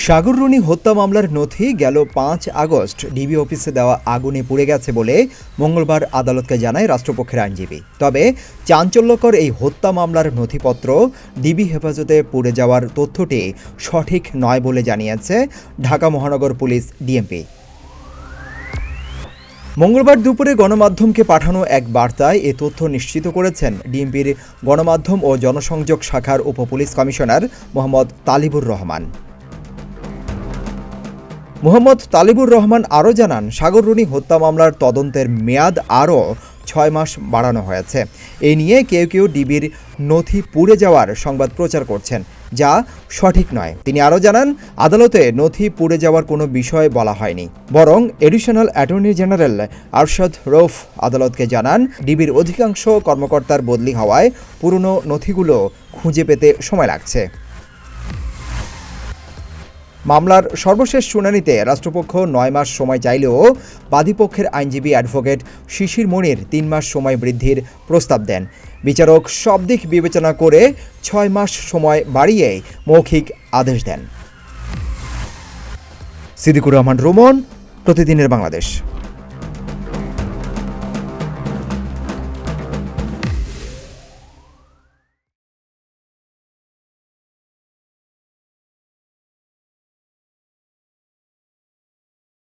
সাগররুনি হত্যা মামলার নথি গেল ৫ আগস্ট ডিবি অফিসে দেওয়া আগুনে পুড়ে গেছে বলে মঙ্গলবার আদালতকে জানায় রাষ্ট্রপক্ষের আইনজীবী। তবে চাঞ্চল্যকর এই হত্যা মামলার নথিপত্র ডিবি হেফাজতে পুড়ে যাওয়ার তথ্যটি সঠিক নয় বলে জানিয়েছে ঢাকা মহানগর পুলিশ ডিএমপি। মঙ্গলবার দুপুরে গণমাধ্যমকে পাঠানো এক বার্তায় এ তথ্য নিশ্চিত করেছেন ডিএমপির গণমাধ্যম ও জনসংযোগ শাখার উপপুলিশ কমিশনার মোহাম্মদ তালিবুর রহমান। মোহাম্মদ তালিবুর রহমান আরও জানান, সাগররুনি হত্যা মামলার তদন্তের মেয়াদ আরও ৬ মাস বাড়ানো হয়েছে। এই নিয়ে কেউ কেউ ডিবির নথি পুড়ে যাওয়ার সংবাদ প্রচার করছেন, যা সঠিক নয়। তিনি আরও জানান, আদালতে নথি পুড়ে যাওয়ার কোনো বিষয় বলা হয়নি, বরং additional attorney general Arshad Rauf আদালতকে জানান ডিবির অধিকাংশ কর্মকর্তার বদলি হওয়ায় পুরনো নথিগুলো খুঁজে পেতে সময় লাগছে। মামলার সর্বশেষ শুনানিতে রাষ্ট্রপক্ষ ৯ মাস সময় চাইলেও বাদীপক্ষের আইনজীবী অ্যাডভোকেট শিশির মনির ৩ মাস সময় বৃদ্ধির প্রস্তাব দেন। বিচারক সব দিক বিবেচনা করে ৬ মাস সময় বাড়িয়ে মৌখিক আদেশ দেন। সিদ্দিকুর রহমান রোমন, প্রতিদিনের বাংলাদেশ।